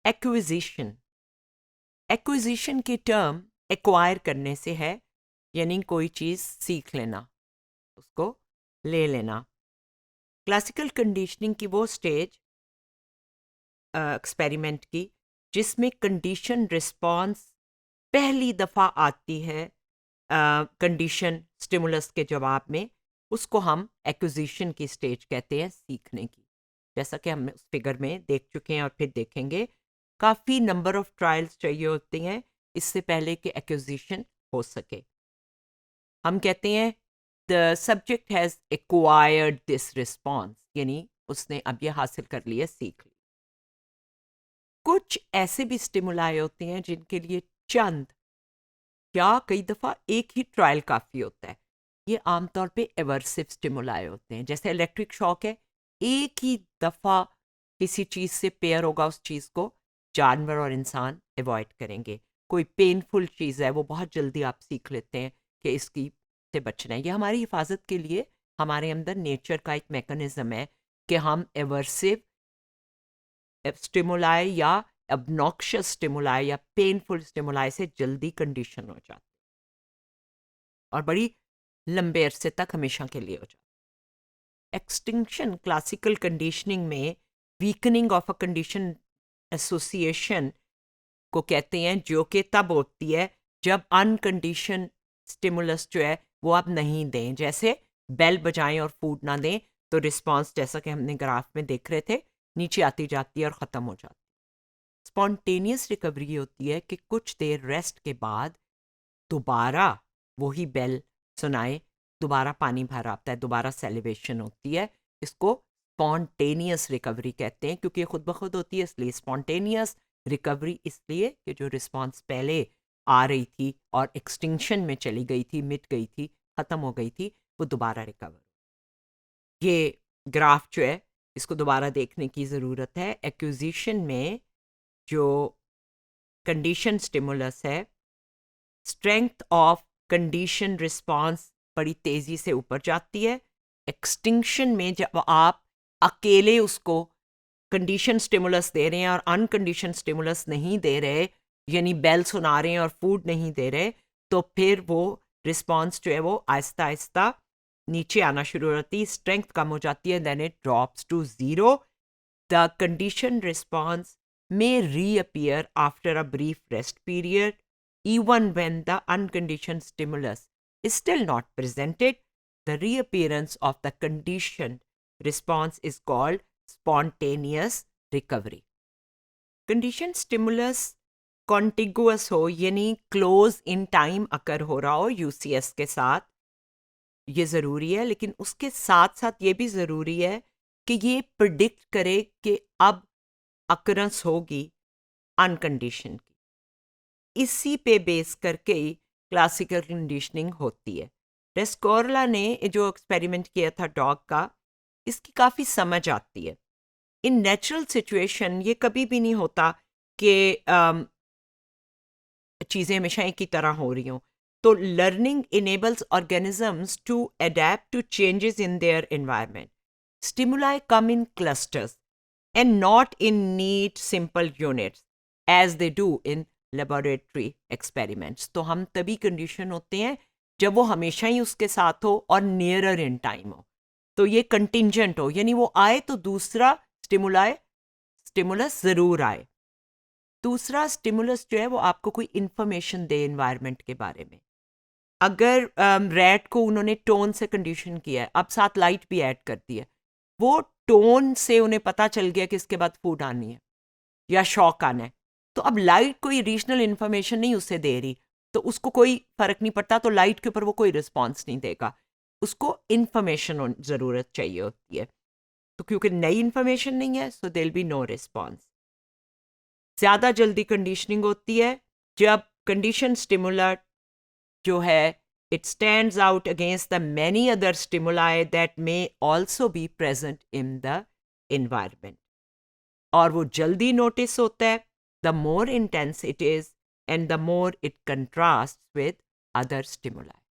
Acquisition, acquisition की term acquire करने से है, यानी कोई चीज़ सीख लेना, उसको ले लेना। क्लासिकल कंडीशनिंग की वो स्टेज एक्सपेरिमेंट की जिसमें कंडीशन रिस्पॉन्स पहली दफ़ा आती है कंडीशन स्टिमुलस के जवाब में, उसको हम एक्विजिशन की स्टेज कहते हैं, सीखने की। जैसा कि हम उस फिगर में देख चुके हैं और फिर देखेंगे, काफ़ी नंबर ऑफ ट्रायल्स चाहिए होते हैं इससे पहले कि एक्विजिशन हो सके। हम कहते हैं the subject has acquired this response, यानी उसने अब ये हासिल कर लिया, सीख लिया। कुछ ऐसे भी स्टिमुलाई होते हैं जिनके लिए चंद या कई दफ़ा एक ही ट्रायल काफ़ी होता है। ये आमतौर पे एवर्सिव स्टिमुलाई होते हैं, जैसे इलेक्ट्रिक शॉक है, एक ही दफ़ा किसी चीज़ से पेयर होगा, उस चीज़ को जानवर और इंसान अवॉइड करेंगे। कोई पेनफुल चीज़ है, वो बहुत जल्दी आप सीख लेते हैं कि इसकी से बचना है। ये हमारी हिफाजत के लिए हमारे अंदर नेचर का एक मैकेनिज्म है कि हम एवर्सिव स्टिमुलाई या obnoxious स्टिमुलाई या पेनफुल स्टिमुलाई से जल्दी कंडीशन हो जाते और बड़ी लंबे अरसे तक हमेशा के लिए हो जाते। एक्सटिंक्शन क्लासिकल कंडीशनिंग में weakening of a condition association को कहते हैं, जो कि तब होती है जब अनकंडीशन स्टिमुलस जो है वो आप नहीं दें, जैसे बेल बजाएं और फूड ना दें तो रिस्पॉन्स, जैसा कि हमने ग्राफ में देख रहे थे, नीचे आती जाती है और ख़त्म हो जाती है। स्पॉन्टेनियस रिकवरी होती है कि कुछ देर रेस्ट के बाद दोबारा वही बेल सुनाए, दोबारा पानी भर आता है, दोबारा सेलिब्रेशन होती है। इसको स्पॉन्टेनियस रिकवरी कहते हैं, क्योंकि ये खुद ब खुद होती है, इसलिए स्पॉन्टेनियस रिकवरी, इसलिए कि जो रिस्पॉन्स पहले आ रही थी और एक्सटिंक्शन में चली गई थी, मिट गई थी, ख़त्म हो गई थी, वो दोबारा रिकवर। ये ग्राफ जो है इसको दोबारा देखने की ज़रूरत है। एक्विजिशन में जो कंडीशन स्टिमुलस है, स्ट्रेंथ ऑफ कंडीशन रिस्पॉन्स बड़ी तेज़ी से ऊपर जाती है। एक्सटिंक्शन में जब आप अकेले उसको कंडीशन स्टिमुलस दे रहे हैं और अनकंडीशन स्टिमुलस नहीं दे रहे, यानी बेल सुना रहे हैं और फूड नहीं दे रहे, तो फिर वो रिस्पॉन्स जो है वो आहिस्ता आहिस्ता नीचे आना शुरू हो जाती है, स्ट्रेंथ कम हो जाती है, then it drops to zero. The condition response may reappear after a brief rest period, even when the unconditioned stimulus is still not presented. The reappearance of the conditioned response is called spontaneous recovery. Conditioned stimulus contiguous हो, यानी close in time अकर हो रहा हो UCS के साथ, ये ज़रूरी है, लेकिन उसके साथ साथ ये भी ज़रूरी है कि ये प्रिडिक्ट करे कि अब अकरेंस होगी अनकंडीशन की। इसी पे बेस करके ही क्लासिकल कंडीशनिंग होती है। रेस्कोरला ने जो एक्सपेरिमेंट किया था डॉग का, इसकी काफ़ी समझ आती है। इन नेचुरल सिचुएशन ये कभी भी नहीं होता कि चीज़ें हमेशा एक ही तरह हो रही हों। तो learning enables organisms to adapt to changes in their environment. Stimuli come in clusters and not in neat simple units as they do in laboratory experiments. तो हम तभी कंडीशन होते हैं जब वो हमेशा ही उसके साथ हो और नियरर इन टाइम हो, तो ये कंटिंजेंट हो, यानी वो आए तो दूसरा स्टिमुलस ज़रूर आए। दूसरा स्टिमुलस जो है वो आपको कोई इंफॉर्मेशन दे इन्वायरमेंट के बारे में। अगर रैट को उन्होंने टोन से कंडीशन किया है, अब साथ लाइट भी ऐड कर दी है, वो टोन से उन्हें पता चल गया कि इसके बाद फूड आनी है या शॉक आना है, तो अब लाइट कोई रीजनल इंफॉर्मेशन नहीं उसे दे रही, तो उसको कोई फर्क नहीं पड़ता, तो लाइट के ऊपर वो कोई रिस्पॉन्स नहीं देगा, उसको इंफॉर्मेशन ज़रूरत चाहिए होती है। तो क्योंकि नई इंफॉर्मेशन नहीं है, so there will be no response. ज़्यादा जल्दी कंडीशनिंग होती है जब कंडीशन स्टिमुलर जो है it stands out against the many other stimuli that may also be present in the environment. और वो जल्दी नोटिस होता है, the more intense it is and the more it contrasts with other stimuli.